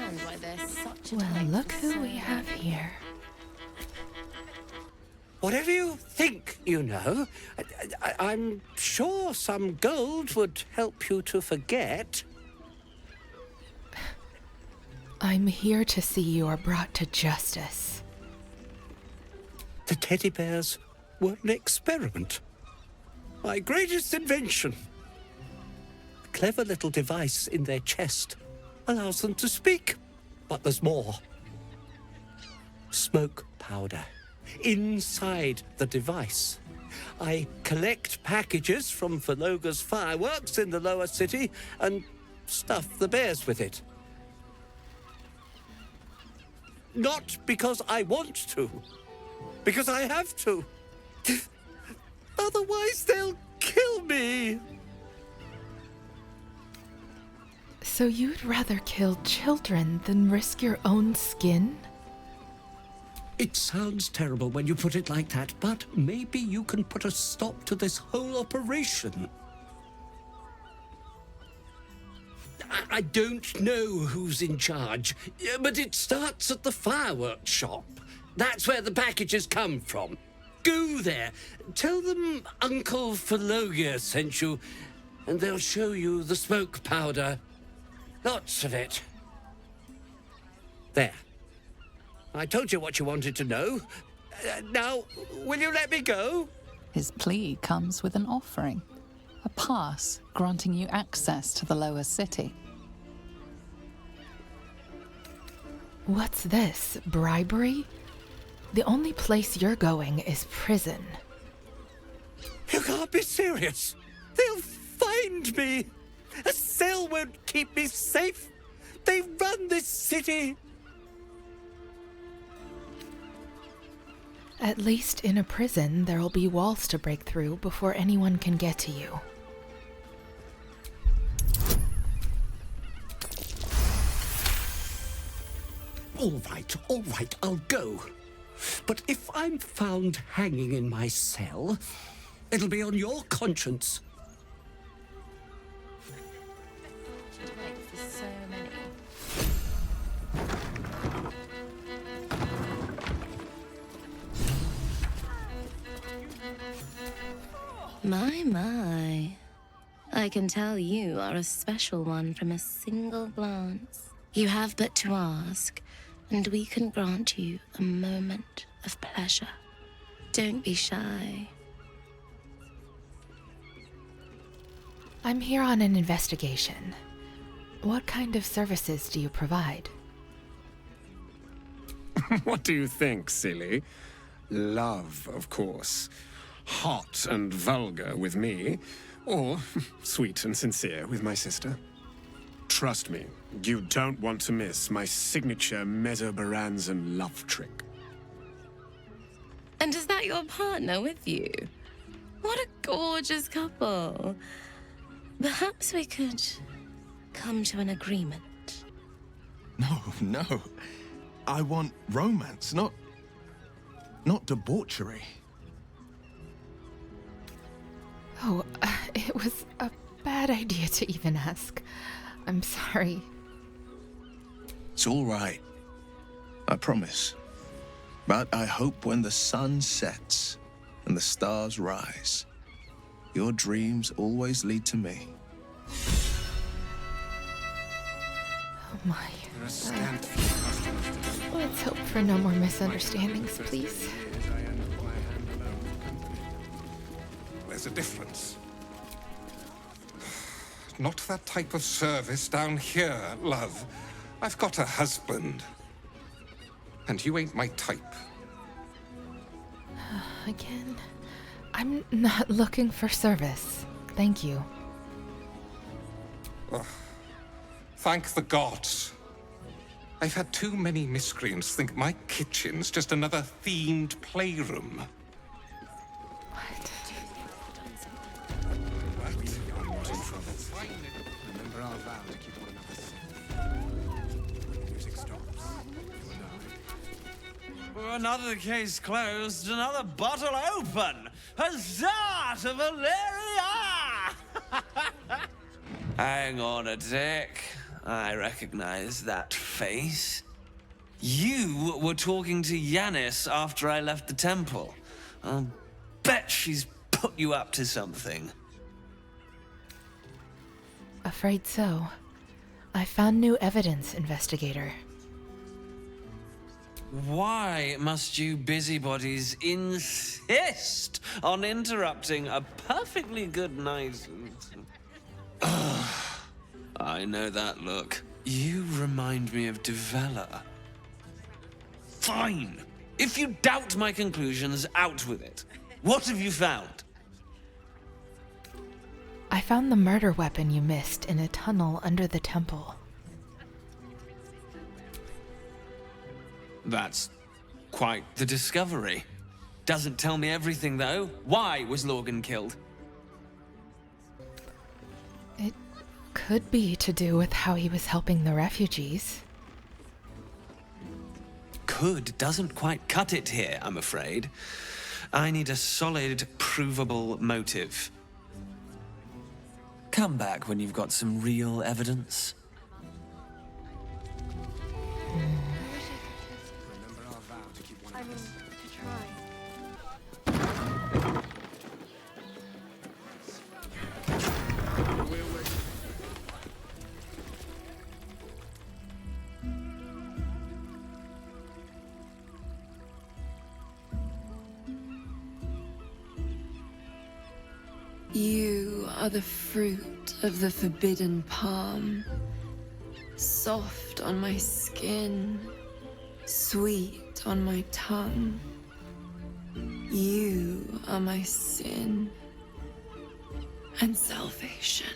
understand why there's such a Well, time look for who so we have here. Whatever you think you know, I'm sure some gold would help you to forget. I'm here to see you are brought to justice. The teddy bears were an experiment. My greatest invention. A clever little device in their chest allows them to speak. But there's more. Smoke powder. Inside the device. I collect packages from Valoga's fireworks in the lower city and stuff the bears with it. Not because I want to, because I have to. Otherwise they'll kill me. So you'd rather kill children than risk your own skin? It sounds terrible when you put it like that, but maybe you can put a stop to this whole operation. I don't know who's in charge, but it starts at the fireworks shop. That's where the packages come from. Go there, tell them Uncle Phalogia sent you, and they'll show you the smoke powder. Lots of it. There. I told you what you wanted to know. Now, will you let me go? His plea comes with an offering. A pass granting you access to the lower city. What's this? Bribery? The only place you're going is prison. You can't be serious. They'll find me. A cell won't keep me safe. They run this city. At least in a prison, there'll be walls to break through before anyone can get to you. All right, I'll go. But if I'm found hanging in my cell, it'll be on your conscience. for so many. My. I can tell you are a special one from a single glance. You have but to ask, and we can grant you a moment of pleasure. Don't be shy. I'm here on an investigation. What kind of services do you provide? What do you think, silly? Love, of course. Hot and vulgar with me, or sweet and sincere with my sister. Trust me, you don't want to miss my signature Mesobaranzan love trick. And is that your partner with you? What a gorgeous couple. Perhaps we could come to an agreement. No. I want romance, not debauchery. Oh, it was a bad idea to even ask. I'm sorry. It's all right. I promise. But I hope when the sun sets and the stars rise, your dreams always lead to me. Oh my. Let's hope for no more misunderstandings, please. There's a difference. Not that type of service down here, love. I've got a husband. And you ain't my type. Again, I'm not looking for service. Thank you. Thank the gods. I've had too many miscreants think my kitchen's just another themed playroom. What? Remember our vow to keep one another safe. Music stops. Another case closed, another bottle open. Huzzah to Valeria! Hang on a tick. I recognize that face. You were talking to Yanis after I left the temple. I'll bet she's put you up to something. Afraid so. I found new evidence, investigator. Why must you busybodies insist on interrupting a perfectly good night? I know that look. You remind me of Devella. Fine. If you doubt my conclusions, out with it. What have you found? I found the murder weapon you missed in a tunnel under the temple. That's quite the discovery. Doesn't tell me everything, though. Why was Lorgan killed? It could be to do with how he was helping the refugees. Could doesn't quite cut it here, I'm afraid. I need a solid, provable motive. Come back when you've got some real evidence. You are the fruit of the forbidden palm, soft on my skin, sweet on my tongue. You are my sin and salvation.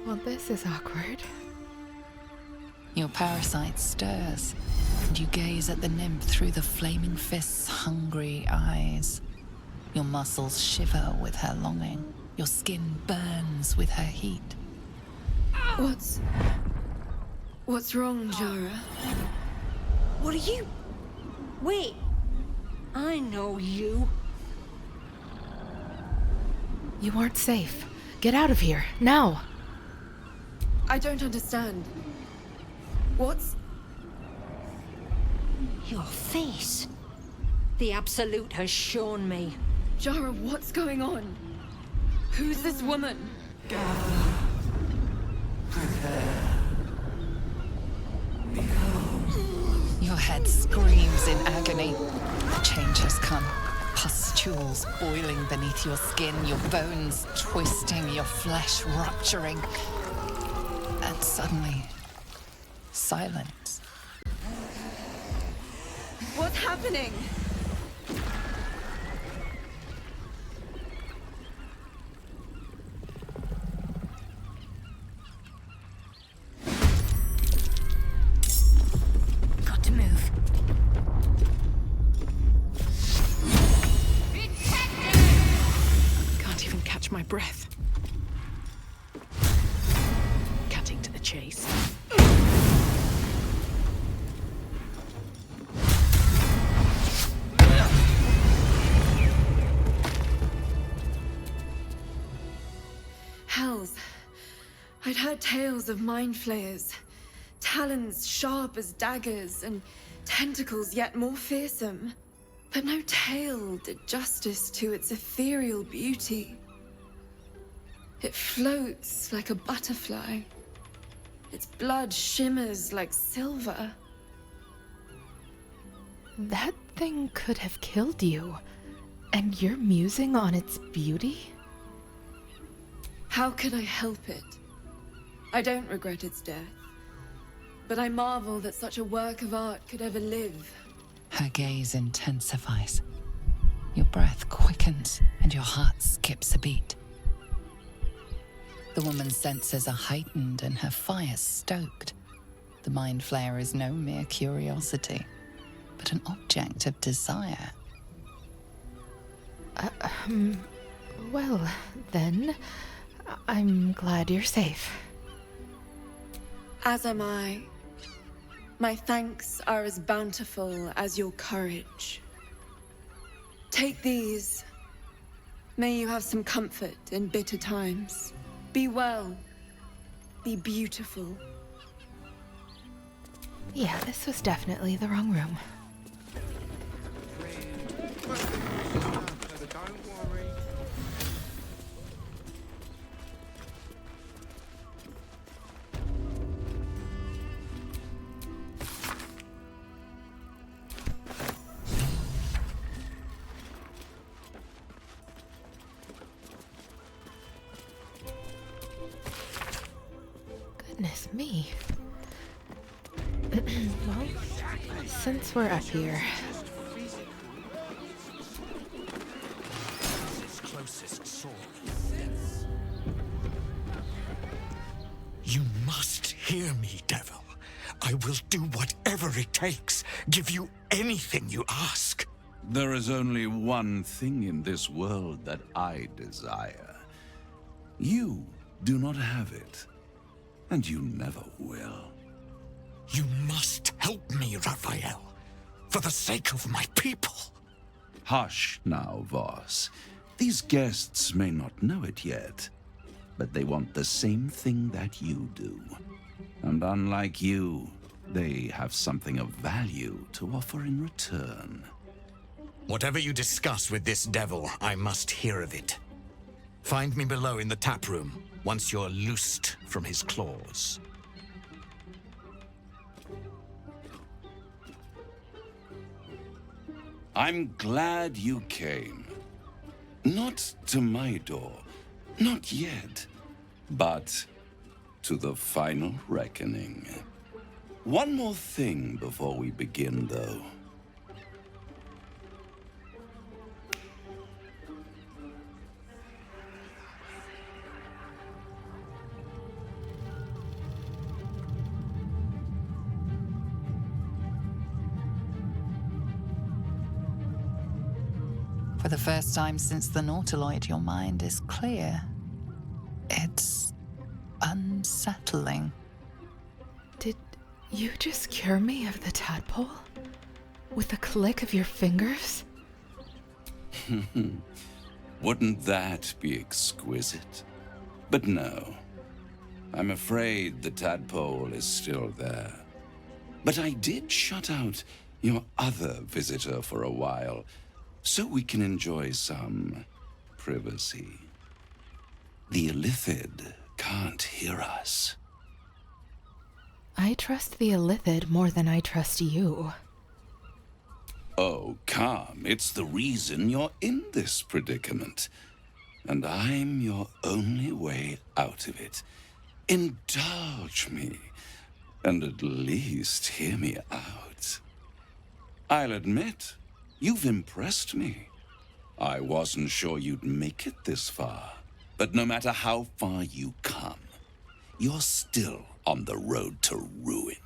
Well, this is awkward. Your parasite stirs, and you gaze at the nymph through the flaming fist's hungry eyes. Your muscles shiver with her longing. Your skin burns with her heat. What's wrong, Jara? What are you? Wait. I know you. You aren't safe. Get out of here, now! I don't understand. What's... Your face. The Absolute has shown me. Jara, what's going on? Who's this woman? Your head screams in agony. The change has come. Pustules boiling beneath your skin, your bones twisting, your flesh rupturing. And suddenly, silence. What's happening? Got to move. Can't even catch my breath. Cutting to the chase. Hells. I'd heard tales of mind flayers. Talons sharp as daggers and tentacles yet more fearsome. But no tale did justice to its ethereal beauty. It floats like a butterfly. Its blood shimmers like silver. That thing could have killed you, and you're musing on its beauty? How could I help it? I don't regret its death. But I marvel that such a work of art could ever live. Her gaze intensifies. Your breath quickens, and your heart skips a beat. The woman's senses are heightened and her fire stoked. The mind flayer is no mere curiosity, but an object of desire. Well, then, I'm glad you're safe. As am I. My thanks are as bountiful as your courage. Take these. May you have some comfort in bitter times. Be well. Be beautiful. Yeah, this was definitely the wrong room. Goodness me. Well, since we're up here, You must hear me, devil. I will do whatever it takes, give you anything you ask. There is only one thing in this world that I desire. You do not have it, and you never will. You must help me, Raphael, for the sake of my people. Hush now, Voss. These guests may not know it yet, but they want the same thing that you do. And unlike you, they have something of value to offer in return. Whatever you discuss with this devil, I must hear of it. Find me below in the tap room, once you're loosed from his claws. I'm glad you came. Not to my door, not yet, but to the final reckoning. One more thing before we begin, though. For the first time since the Nautiloid, your mind is clear. It's unsettling. did you just cure me of the tadpole? With a click of your fingers? Wouldn't that be exquisite? But no. I'm afraid the tadpole is still there. But I did shut out your other visitor for a while, so we can enjoy some privacy. The Illithid can't hear us. I trust the Illithid more than I trust you. Oh, come. It's the reason you're in this predicament. And I'm your only way out of it. Indulge me, and at least hear me out. I'll admit, you've impressed me. I wasn't sure you'd make it this far. But no matter how far you come, you're still on the road to ruin.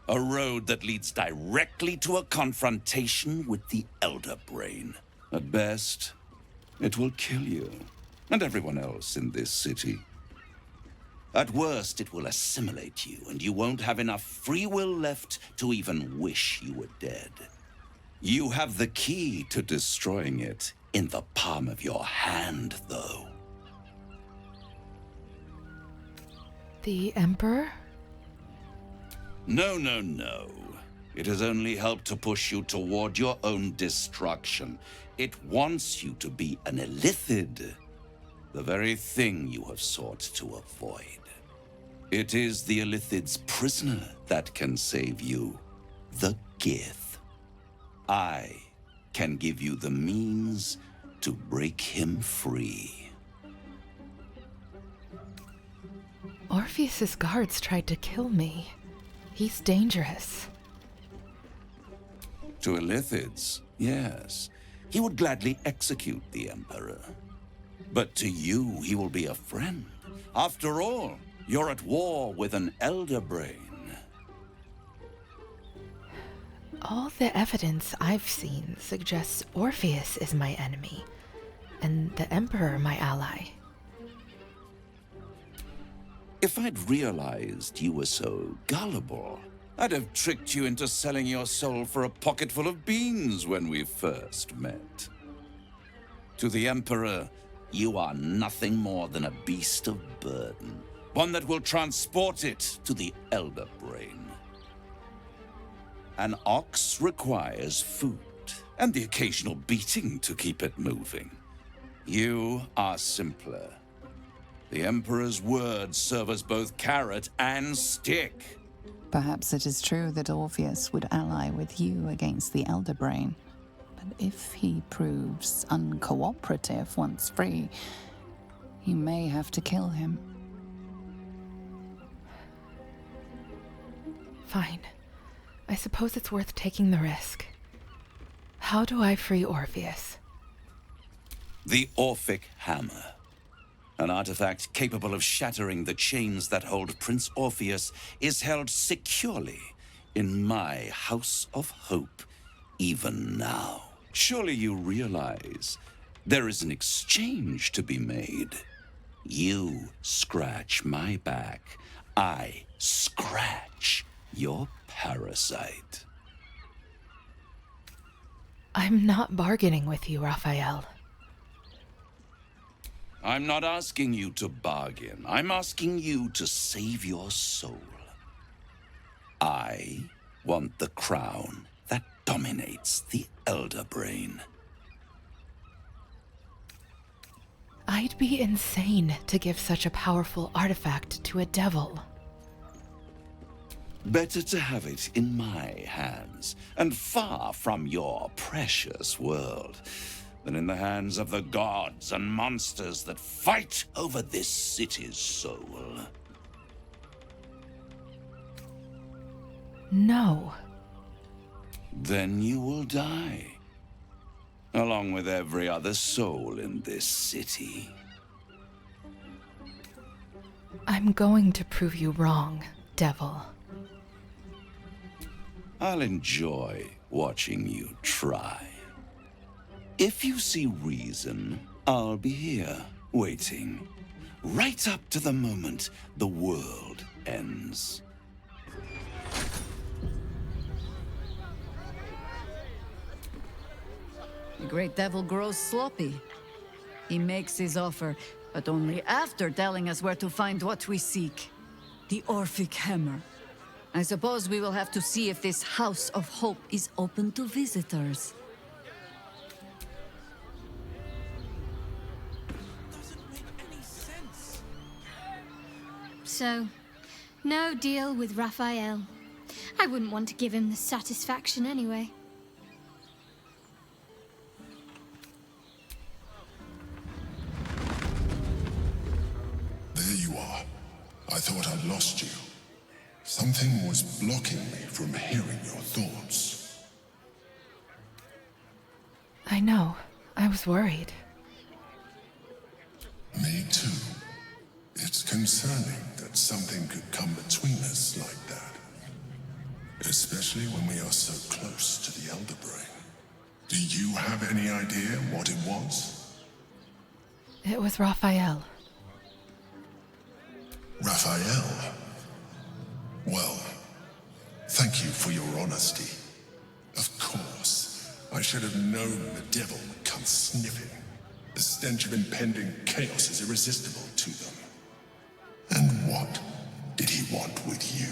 A road that leads directly to a confrontation with the Elder Brain. At best, it will kill you, and everyone else in this city. At worst, it will assimilate you, and you won't have enough free will left to even wish you were dead. You have the key to destroying it in the palm of your hand, though. The Emperor? No, no, no. It has only helped to push you toward your own destruction. It wants you to be an Illithid, the very thing you have sought to avoid. It is the Illithid's prisoner that can save you, the Gith. I can give you the means to break him free. Orpheus's guards tried to kill me. He's dangerous. To Illithids, yes. He would gladly execute the Emperor. But to you, he will be a friend. After all, you're at war with an Elder Brain. All the evidence I've seen suggests Orpheus is my enemy, and the Emperor my ally. If I'd realized you were so gullible, I'd have tricked you into selling your soul for a pocketful of beans when we first met. To the Emperor, You are nothing more than a beast of burden, one that will transport it to the Elder Brain. An ox requires food, and the occasional beating to keep it moving. You are simpler. The Emperor's words serve as both carrot and stick. Perhaps it is true that Orpheus would ally with you against the Elder Brain. But if he proves uncooperative once free, you may have to kill him. Fine. I suppose it's worth taking the risk. How do I free Orpheus? The Orphic Hammer. An artifact capable of shattering the chains that hold Prince Orpheus is held securely in my House of Hope, even now. Surely you realize there is an exchange to be made. You scratch my back, I scratch your parasite. I'm not bargaining with you, Raphael. I'm not asking you to bargain. I'm asking you to save your soul. I want the crown that dominates the Elder Brain. I'd be insane to give such a powerful artifact to a devil. Better to have it in my hands, and far from your precious world, than in the hands of the gods and monsters that fight over this city's soul. No. Then you will die, along with every other soul in this city. I'm going to prove you wrong, devil. I'll enjoy watching you try. If you see reason, I'll be here, waiting, right up to the moment the world ends. The great devil grows sloppy. He makes his offer, but only after telling us where to find what we seek. The Orphic Hammer. I suppose we will have to see if this House of Hope is open to visitors. So, no deal with Raphael. I wouldn't want to give him the satisfaction anyway. There you are. I thought I'd lost you. Something was blocking me from hearing your thoughts. I know. I was worried. Me too. It's concerning that something could come between us like that. Especially when we are so close to the Elder Brain. Do you have any idea what it was? It was Raphael. Raphael? Well, thank you for your honesty. Of course, I should have known the devil would come sniffing. The stench of impending chaos is irresistible to them. And what did he want with you?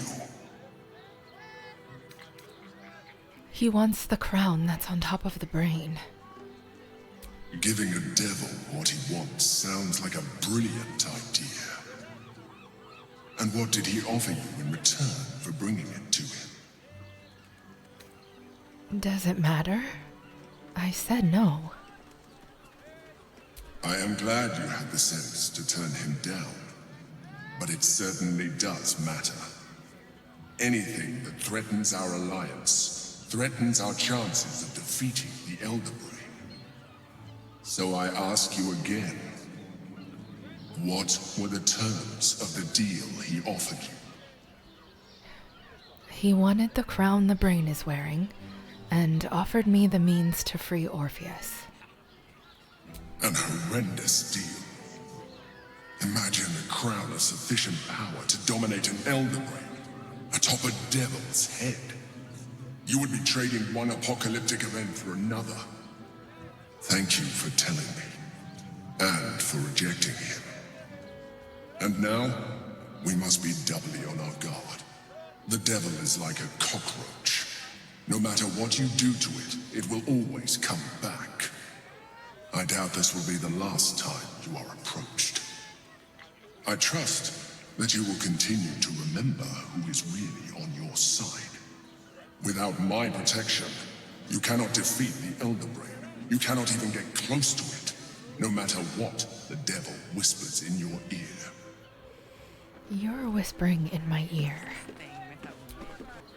He wants the crown that's on top of the brain. Giving a devil what he wants sounds like a brilliant idea. And what did he offer you in return for bringing it to him? Does it matter? I said no. I am glad you had the sense to turn him down. But it certainly does matter. Anything that threatens our alliance threatens our chances of defeating the Elder Brain. So I ask you again, what were the terms of the deal he offered you? He wanted the crown the brain is wearing, and offered me the means to free Orpheus. An horrendous deal. Imagine a crown of sufficient power to dominate an Elder Brain, atop a devil's head. You would be trading one apocalyptic event for another. Thank you for telling me. and for rejecting him. And now, we must be doubly on our guard. The devil is like a cockroach. No matter what you do to it, it will always come back. I doubt this will be the last time you are approached. I trust that you will continue to remember who is really on your side. Without my protection, you cannot defeat the Elder Brain. You cannot even get close to it, no matter what the devil whispers in your ear. You're whispering in my ear.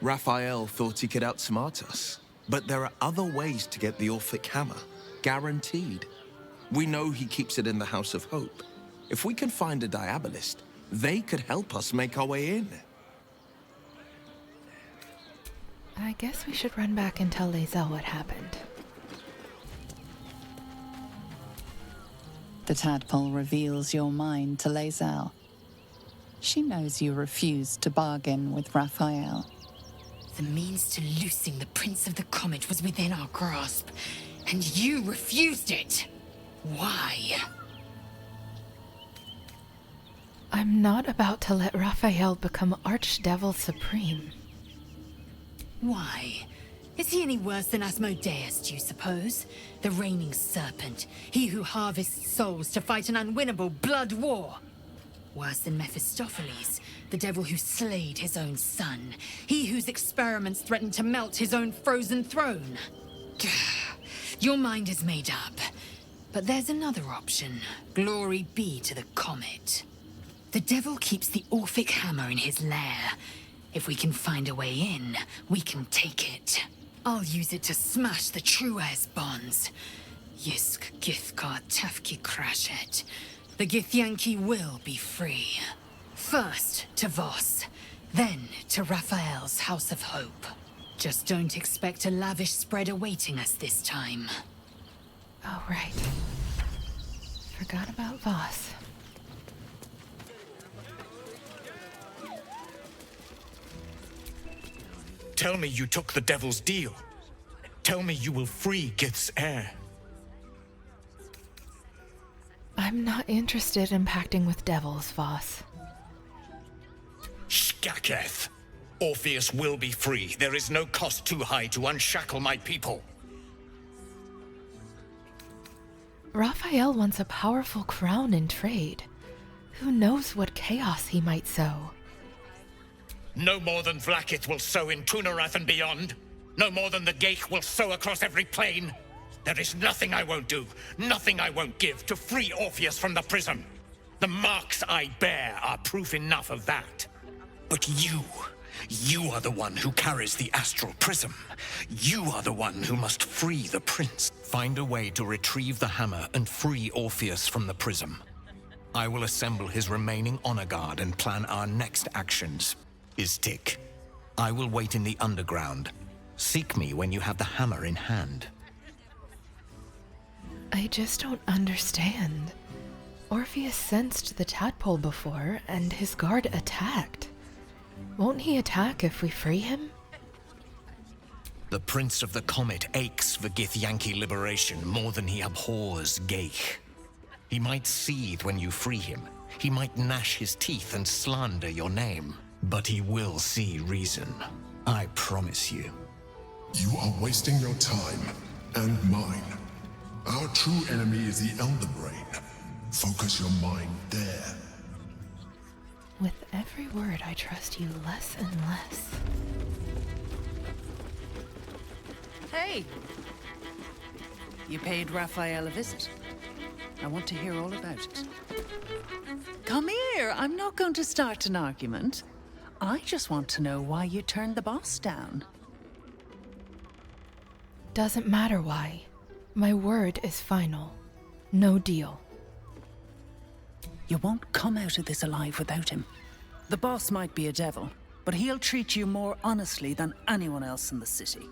Raphael thought he could outsmart us, but there are other ways to get the Orphic Hammer, guaranteed. We know he keeps it in the House of Hope. If we can find a Diabolist, they could help us make our way in. I guess we should run back and tell Lae'zel what happened. The tadpole reveals your mind to Lae'zel. She knows you refused to bargain with Raphael. The means to loosing the Prince of the Comet was within our grasp, and you refused it. Why? I'm not about to let Raphael become Archdevil Supreme. Why? Is he any worse than Asmodeus, do you suppose? The reigning serpent, he who harvests souls to fight an unwinnable blood war. Worse than Mephistopheles, the devil who slayed his own son, he whose experiments threatened to melt his own frozen throne. Your mind is made up. But there's another option. Glory be to the comet. The devil keeps the Orphic Hammer in his lair. If we can find a way in, we can take it. I'll use it to smash the True Heirs bonds. Yisk Githkar Tafki Crashet. The Githyanki will be free. First to Voss, then to Raphael's House of Hope. Just don't expect a lavish spread awaiting us this time. Oh, right. Forgot about Voss. Tell me you took the devil's deal. Tell me you will free Gith's heir. I'm not interested in pacting with devils, Voss. Skaketh! Orpheus will be free. There is no cost too high to unshackle my people. Raphael wants a powerful crown in trade. Who knows what chaos he might sow? No more than Vlaakith will sow in Tunarath and beyond. No more than the Geich will sow across every plain. There is nothing I won't do, nothing I won't give to free Orpheus from the prism. The marks I bear are proof enough of that. But you are the one who carries the astral prism. You are the one who must free the prince. Find a way to retrieve the hammer and free Orpheus from the prism. I will assemble his remaining honor guard and plan our next actions. Istik, I will wait in the underground. Seek me when you have the hammer in hand. I just don't understand. Orpheus sensed the tadpole before, and his guard attacked. Won't he attack if we free him? The Prince of the Comet aches for Githyanki liberation more than he abhors Geich. He might seethe when you free him. He might gnash his teeth and slander your name. But he will see reason. I promise you. You are wasting your time, and mine. Our true enemy is the Elder Brain. Focus your mind there. With every word, I trust you less and less. Hey! You paid Raphael a visit. I want to hear all about it. Come here, I'm not going to start an argument. I just want to know why you turned the boss down. Doesn't matter why. My word is final. No deal. You won't come out of this alive without him. The boss might be a devil, but he'll treat you more honestly than anyone else in the city.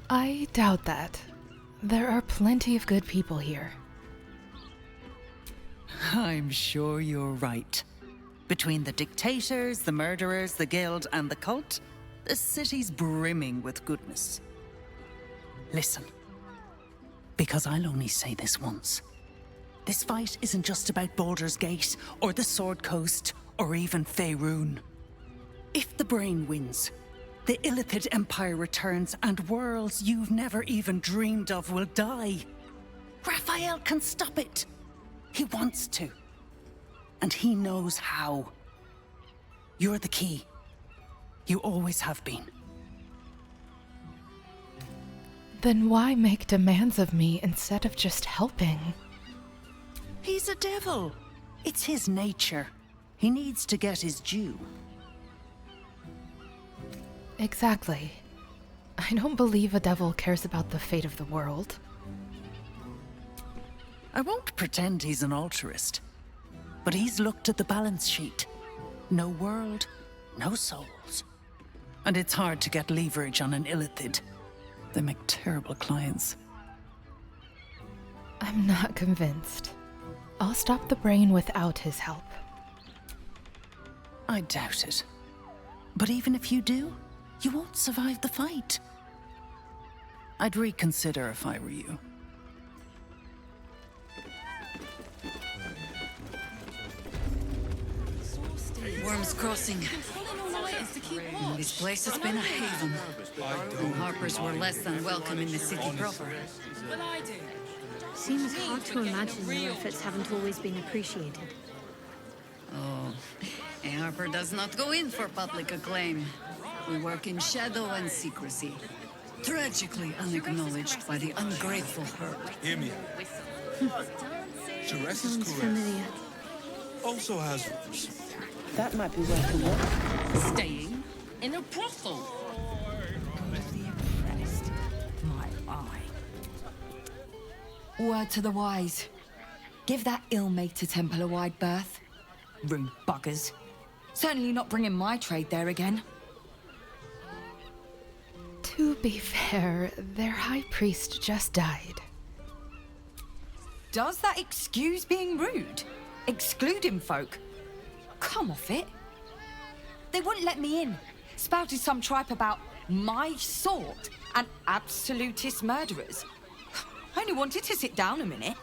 I doubt that. There are plenty of good people here. I'm sure you're right. Between the dictators, the murderers, the guild, and the cult, the city's brimming with goodness. Listen. because I'll only say this once. This fight isn't just about Baldur's Gate, or the Sword Coast, or even Faerun. If the Brain wins, the Illithid Empire returns and worlds you've never even dreamed of will die. Raphael can stop it. He wants to. And he knows how. You're the key. You always have been. Then why make demands of me instead of just helping? He's a devil. It's his nature. He needs to get his due. Exactly. I don't believe a devil cares about the fate of the world. I won't pretend he's an altruist, but he's looked at the balance sheet. No world, no souls. And it's hard to get leverage on an Illithid. They make terrible clients. I'm not convinced. I'll stop the Brain without his help. I doubt it. But even if you do, you won't survive the fight. I'd reconsider if I were you. Worm's Crossing. This place has been a haven. Harpers were less than welcome in the city proper. Seems hard to imagine the efforts haven't always been appreciated. Oh, a Harper does not go in for public acclaim. We work in shadow and secrecy. Tragically unacknowledged by the ungrateful herd. Hear me out. Jerez is correct. Familiar. Also has roots. That might be worth a look. Staying in a brothel. My eye. Word to the wise. Give that ill-mate a temple a wide berth. Rude buggers. Certainly not bringing my trade there again. To be fair, their high priest just died. Does that excuse being rude? Excluding folk? Come off it. They wouldn't let me in. Spouted some tripe about my sort and absolutist murderers. I only wanted to sit down a minute.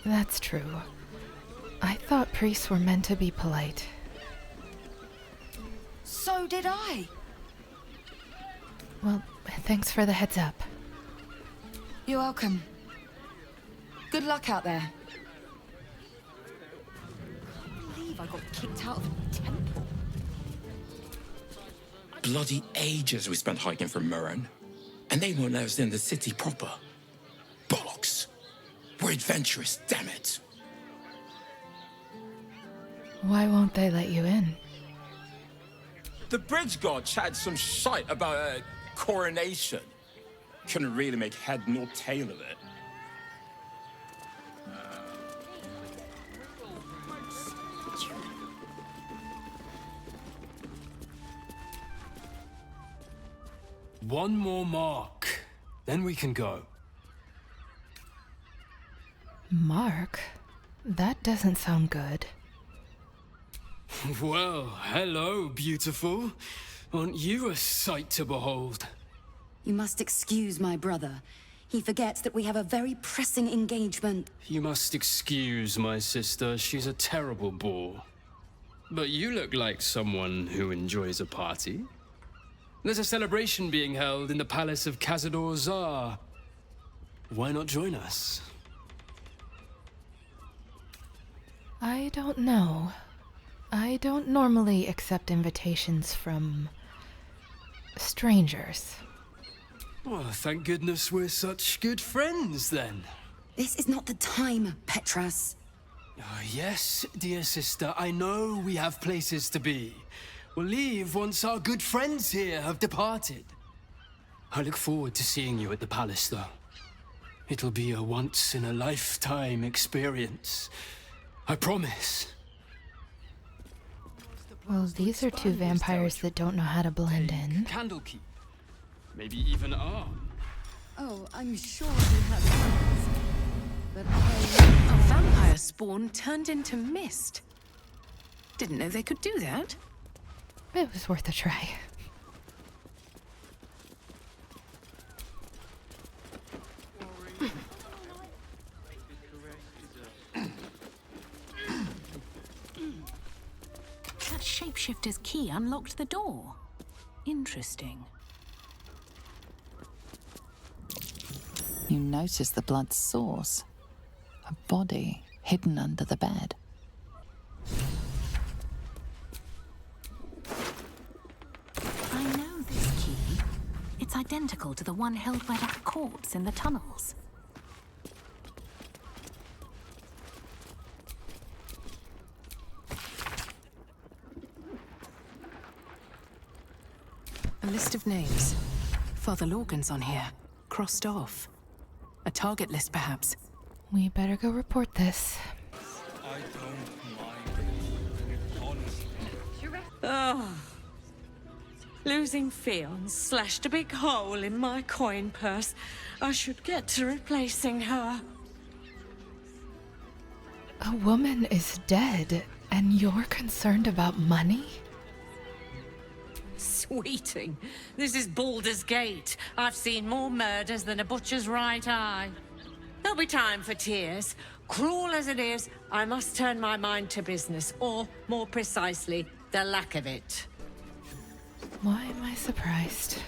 That's true. I thought priests were meant to be polite. So did I. Well, thanks for the heads up. You're welcome. Good luck out there. I can't believe I got kicked out of a temple. Bloody ages we spent hiking from Murren. And they won't let us in the city proper. Bollocks. We're adventurous, damn it. Why won't they let you in? The bridge god chatted some shite about a coronation. Couldn't really make head nor tail of it. One more mark, then we can go. Mark? That doesn't sound good. Well, hello, beautiful. Aren't you a sight to behold? You must excuse my brother. He forgets that we have a very pressing engagement. You must excuse my sister. She's a terrible bore. But you look like someone who enjoys a party. There's a celebration being held in the palace of Cazador Zar. Why not join us? I don't know. I don't normally accept invitations from strangers. Well, thank goodness we're such good friends, then. This is not the time, Petras. Yes, dear sister, I know we have places to be. We'll leave once our good friends here have departed. I look forward to seeing you at the palace, though. It'll be a once-in-a-lifetime experience. I promise. Well, these are two vampires that don't know how to blend in. Candlekeep. Maybe even arm. Oh, I'm sure he has others. But A vampire spawn turned into mist. Didn't know they could do that. It was worth a try. shapeshifter's key unlocked the door. Interesting. You notice the blood's source. A body hidden under the bed. I know this key. It's identical to the one held by that corpse in the tunnels. A list of names. Father Lorgan's on here. Crossed off. A target list, perhaps. We better go report this. I don't mind. Honestly. Oh. Losing Fionn slashed a big hole in my coin purse. I should get to replacing her. A woman is dead, and you're concerned about money? Sweeting, this is Baldur's Gate. I've seen more murders than a butcher's right eye. There'll be time for tears. Cruel as it is, I must turn my mind to business, or, more precisely, the lack of it. Why am I surprised?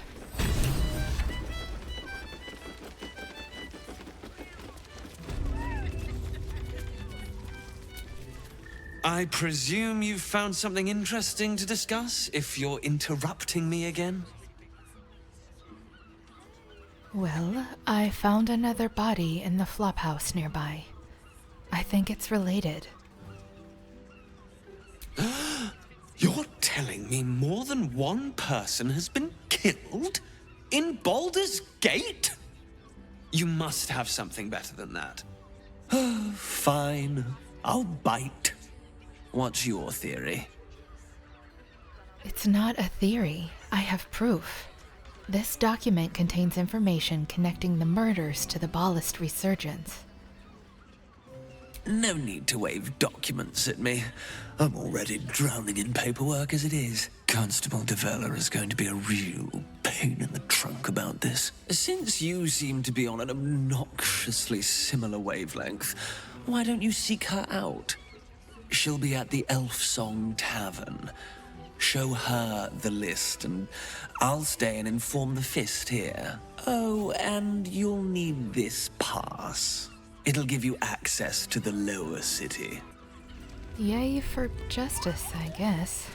I presume you've found something interesting to discuss, if you're interrupting me again? Well, I found another body in the flophouse nearby. I think it's related. You're telling me more than one person has been killed? In Baldur's Gate? You must have something better than that. Fine, I'll bite. What's your theory? It's not a theory. I have proof. This document contains information connecting the murders to the Ballast resurgence. No need to wave documents at me. I'm already drowning in paperwork as it is. Constable Devella is going to be a real pain in the trunk about this. Since you seem to be on an obnoxiously similar wavelength, why don't you seek her out? She'll be at the Elf Song Tavern. Show her the list, and I'll stay and inform the Fist here. Oh, and you'll need this pass. It'll give you access to the lower city. Yay for justice, I guess.